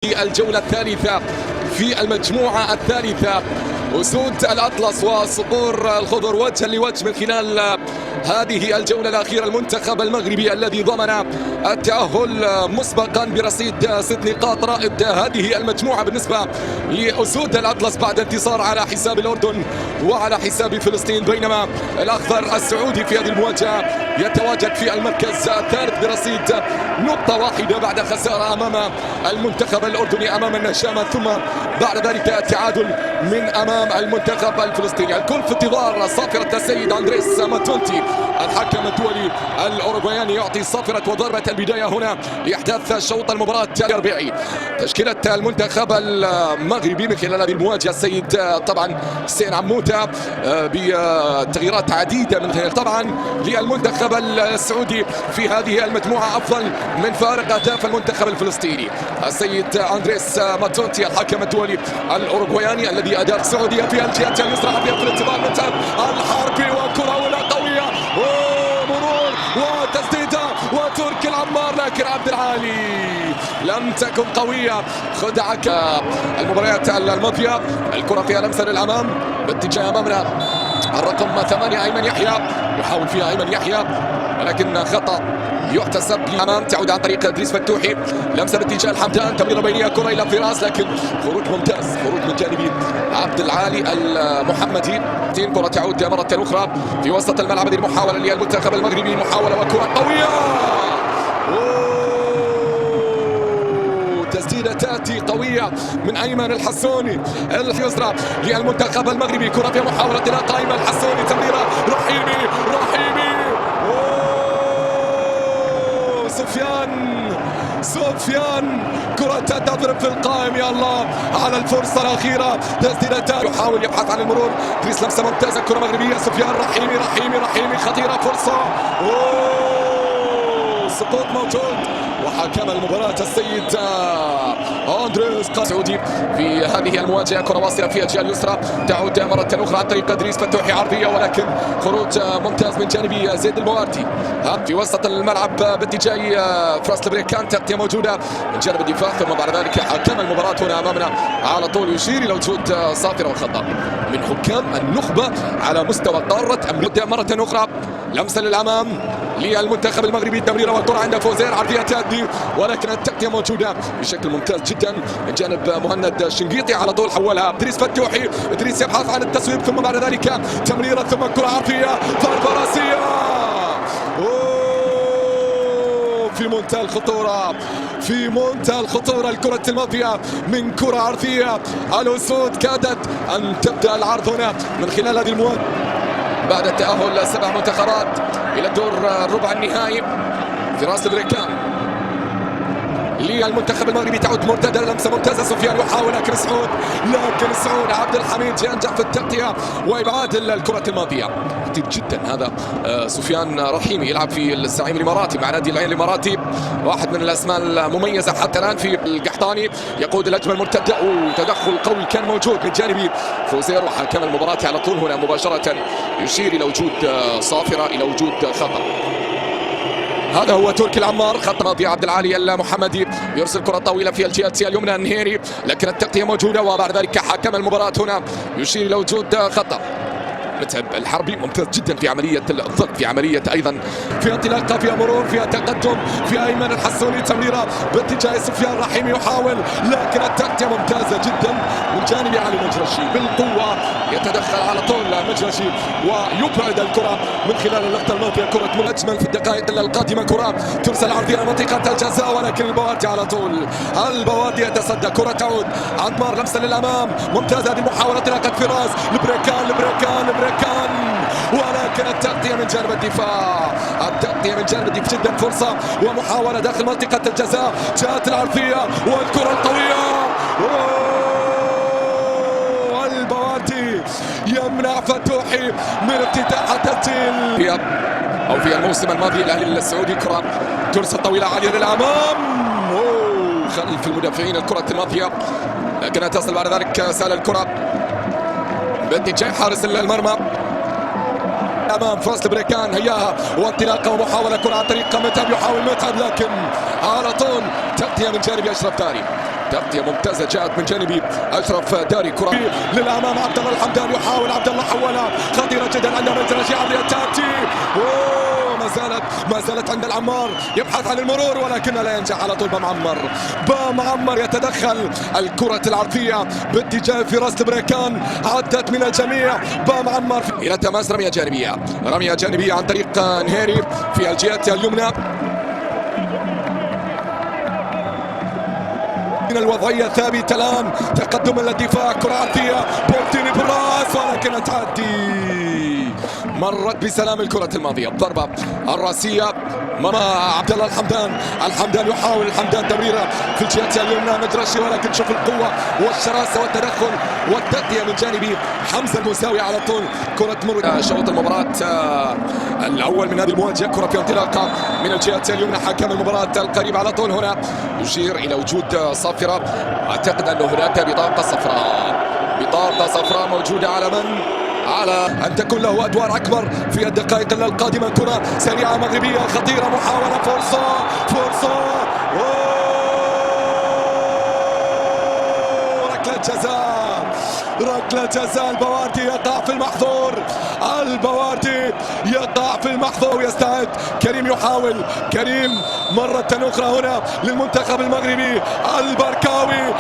في الجولة الثالثة في المجموعة الثالثة أسود الأطلس وصقور الخضر وجها لوجه من خلال هذه الجولة الأخيرة. المنتخب المغربي الذي ضمن التأهل مسبقا برصيد 6 نقاط رائد هذه المجموعة بالنسبة لأسود الأطلس بعد انتصار على حساب الأردن وعلى حساب فلسطين، بينما الأخضر السعودي في هذه المواجهة يتواجد في المركز الثالث برصيد نقطة واحدة بعد خسارة أمام المنتخب الأردني أمام النشامة، ثم بعد ذلك التعادل من أمام المنتخب الفلسطيني. الكل في انتظار صافرة السيد أندريس ماتونتي الحكم الدولي الأوروغواياني يعطي صافرة وضربة البداية هنا لإحداث شوط المباراة الربيعي. تشكيلة المنتخب المغربي من خلال هذه المواجهة السيد طبعا حسين عموتة بتغييرات عديدة من خلال طبعا للمنتخب السعودي في هذه المجموعة أفضل من فارق أهداف المنتخب الفلسطيني. السيد أندريس ماتونتي الحكم الدولي الأوروغواياني الذي أدار السعودية في الجهة اليسرى في الانتظار المنتخب الحربي وكرة قوية ومرور وتسديدة وتركي العمار، لكن عبد العالي لم تكن قوية. خدعك المباريات الماضية. الكرة فيها لمسة للأمام باتجاه أمامنا الرقم 8 أيمن يحيى، يحاول فيها أيمن يحيى ولكن خطأ يحتسب لأمام، تعود عن طريق إدريس فتوحي، لمسة باتجاه الحمدان، تمريرة بينية كرة إلى فراس لكن خروج ممتاز، خروج من جانب عبد العالي المحمدي. كرة تعود مرة أخرى في وسط الملعب، هذه المحاولة للمنتخب المغربي، محاولة وكرة قوية، تسديدة تأتي قوية من أيمن الحسوني اليسرى للمنتخب المغربي، كرة في محاولة انطلاق أيمن الحسوني، تمريرة رحيمي سفيان كرة تضرب في القائم، يا الله على الفرصة الأخيرة، تسديدة يحاول يبحث عن المرور، تريس لمسة ممتازة، كرة مغربية، سفيان رحيمي خطيرة، فرصة سقوط موجود، وحكم المباراة السيد أندريس سعودي في هذه المواجهة. كرة واصلة في الجهة اليسرى، تعود مرة أخرى عن طريق إدريس فتوحي عرضية ولكن خروج ممتاز من جانب زيد المواردي في وسط الملعب باتجاه فراس البريكان، تغطية موجودة من جانب الدفاع، ثم بعد ذلك حكم المباراة هنا أمامنا على طول يشير إلى وجود صافرة وخطأ من حكام النخبة على مستوى قارة أمريكا. مرة أخرى لمسة للأمام للمنتخب المغربي، التمريرة والكرة عند فوزير، عرضية تأدي ولكن التغطية موجودة بشكل ممتاز جدا من جانب مهند الشنقيطي، على طول حولها إدريس فتوحي، إدريس يبحث عن التسويق، ثم بعد ذلك تمريرة ثم كرة عرضية، ضربة راسية في منتهى الخطورة الكرة الماضية من كرة عرضية. الأسود كادت أن تبدأ العرض هنا من خلال هذه المواجهة بعد تأهل 7 منتخبات إلى الدور الربع النهائي. في راس البريكان للمنتخب المغربي، تعود مرتدة، لمسة ممتازة، سفيان يحاول لكن سعود عبد الحميد ينجح في التغطية وإبعاد الكرة الماضية. خطير جدا هذا سفيان رحيمي، يلعب في الزعيم الإماراتي مع نادي العين الإماراتي، واحد من الأسماء المميزة حتى الآن في القحطاني، يقود الهجمة المرتدة وتدخل قوي كان موجود من جانب فوزير، وحكم المباراة على طول هنا مباشرة يشير إلى وجود صافرة، إلى وجود خطأ. هذا هو تركي العمار، خط ماضي عبد العالي المحمدي، يرسل كرة طويلة في الجهة اليمنى النهيري لكن التغطية موجودة، وبعد ذلك حكم المباراة هنا يشير إلى وجود خطأ. متعب الحربي ممتاز جدا في عملية الضغط، في عملية أيضا في انطلاقة، فيها مرور، فيها تقدم، في أيمن الحسوني، تمريرة باتجاه سفيان رحيمي يحاول لكن التغطية ممتازة جدا من جانب علي مجرشي، بالقوة يتدخل على طول مجرشي ويبعد الكرة من خلال اللقطة الماضية. كرة من أجمل في الدقائق القادمة، كرة ترسل عرضية منطقة الجزاء ولكن البوادي على طول، البوادي يتصدى، كرة تعود عمار، لمسة للأمام ممتازة، هذه محاولة انطلاقة فراس لبريكان ولكن التغطية من جانب الدفاع، جدا فرصة ومحاولة داخل منطقة الجزاء، جاءت العرضية والكرة القوية، البوادي يمنع فتوحي من افتتاح التسجيل. في الموسم الماضي الأهلي السعودي كرة ترسل طويلة عالية للأمام، خلف المدافعين الكرة الماضية لكنها تصل بعد ذلك سال الكرة باتجاه حارس المرمى امام فراس البريكان، هياها وانطلاقه ومحاوله كره عن طريق متعب، يحاول متعب لكن على طول تغطيه من جانب اشرف داري. تغطية ممتازة جاءت من جانب أشرف داري. كرة للأمام، عبد الله الحمدان يحاول، عبد الله حولها خطيرة جدا عند مدرج عرضية تأتي، ما زالت عند العمار يبحث عن المرور ولكن لا ينجح. على طول بامعمر يتدخل، الكرة العرضية باتجاه فراس البريكان عدت من الجميع. بامعمر إلى تماس رمية جانبية عن طريق نهيري في الجهة اليمنى من الوضعية ثابتة الآن. تقدم الدفاع، كرة عرضية بورتيني بالراس ولكن تعدي، مرت بسلام الكرة الماضية. الضربة الراسية مع عبد الله الحمدان يحاول تمريرها في الجهة اليمنى مدرشي، ولكن شوف القوة والشراسة والتدخل والتغطية من جانب حمزة المساوي. على طول كرة تمر. شوط المباراة الأول من هذه المواجهة، كرة في انطلاقة من الجهة اليمنى. حكم المباراة القريب على طول هنا يشير إلى وجود صافرة. أعتقد أنه هناك بطاقة صفراء موجودة على أن تكون له أدوار أكبر في الدقائق القادمة. كرة سريعة مغربية خطيرة، محاولة، فرصة ركلة جزاء. البواردي يقع في المحظور ويستعد كريم، يحاول مرة أخرى هنا للمنتخب المغربي. البركاوي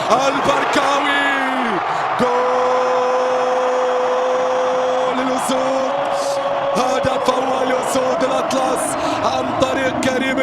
هدف أول لأسود الأطلس عن طريق كريم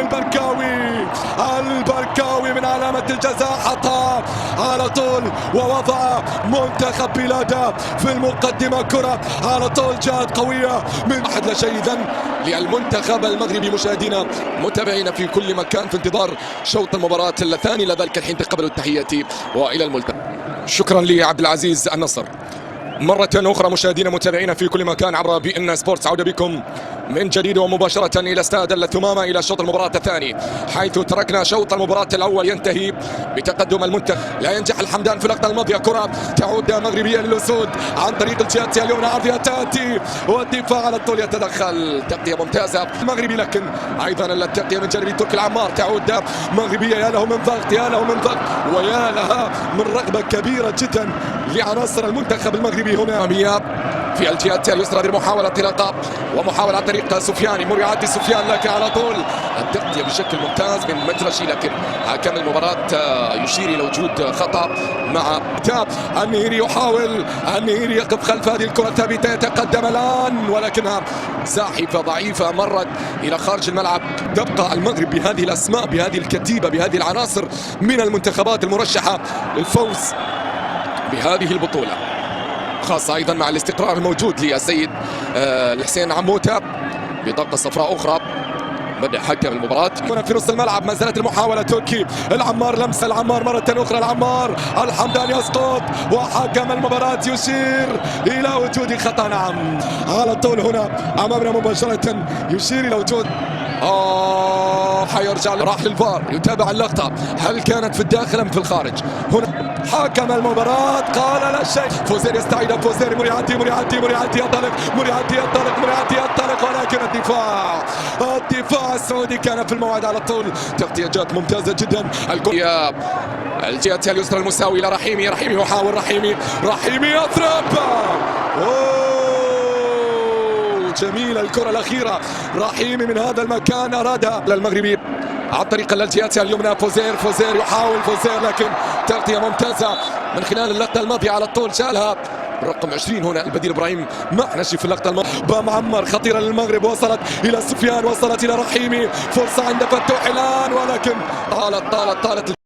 البركاوي من علامة الجزاء، حطها على طول ووضع منتخب بلاده في المقدمة. كرة على طول جاءت قوية من 1-0 للمنتخب المغربي. مشاهدينا متابعينا في كل مكان في انتظار شوط المباراة الثاني، لذلك الحين تقبلوا التحية وإلى الملتقى. شكرا لعبد العزيز النصر. مرة أخرى مشاهدينا متابعينا في كل مكان عبر BN سبورتس، عودة بكم من جديد ومباشرة إلى استاد الثمامة إلى شوط المباراة الثاني، حيث تركنا شوط المباراة الأول ينتهي بتقدم المنتخب. لا ينجح الحمدان في اللقطة الماضية، كرة تعود مغربية للأسود عن طريق الجهة اليمنى، عرضية تأتي والدفاع على الطول يتدخل. تغطية ممتازة المغربي، لكن أيضا التغطية من جانب تركي العمار تعود مغربية. يا له من ضغط ويا لها من رغبة كبيرة جدا لعناصر المنتخب المغربي. هنا مياب في الجهة اليسرى بمحاولة انطلاقة ومحاولة عن طريق سفياني، يعدي سفيان لكن على طول التغطية بشكل ممتاز من مدرشي، لكن حكم المباراة يشير إلى وجود خطأ مع النهيري. يحاول النهيري يقف خلف هذه الكرة الثابتة، يتقدم الآن ولكنها زاحفة ضعيفة مرت إلى خارج الملعب. تبقى المغرب بهذه الأسماء، بهذه الكتيبة، بهذه العناصر من المنتخبات المرشحة للفوز بهذه البطولة، خاصة أيضا مع الاستقرار الموجود للسيد الحسين عموتة. بطاقة صفراء أخرى بدأ حكم المباراة. هنا في نص الملعب ما زالت المحاولة، تركي العمار، لمسة العمار مرة أخرى، العمار الحمدان يسقط وحكم المباراة يشير إلى وجود خطأ. نعم على طول هنا أمامنا مباشرة يشير إلى وجود حيرجع، راح للفار يتابع اللقطة، هل كانت في الداخل أم في الخارج. هنا حكم المباراة قال لا شيء. فوزير يستعيد، فوزير مريعتي ينطلق ولكن الدفاع السعودي كان في الموعد على طول. تغطية جات ممتازة جدا. الجهة اليسرى المساوي إلى رحيمي يحاول، رحيمي يضرب. جميلة الكرة الأخيرة، رحيمي من هذا المكان أرادها للمغربي عن طريق الجهة اليمنى. فوزير يحاول، لكن تغطية ممتازة من خلال اللقطة الماضية على طول شالها رقم 20 هنا البديل ابراهيم معنشي في اللقطة الماضية. بامعمر خطيرة للمغرب، وصلت إلى سفيان، وصلت إلى رحيمي، فرصة عند فتوح الآن ولكن طالت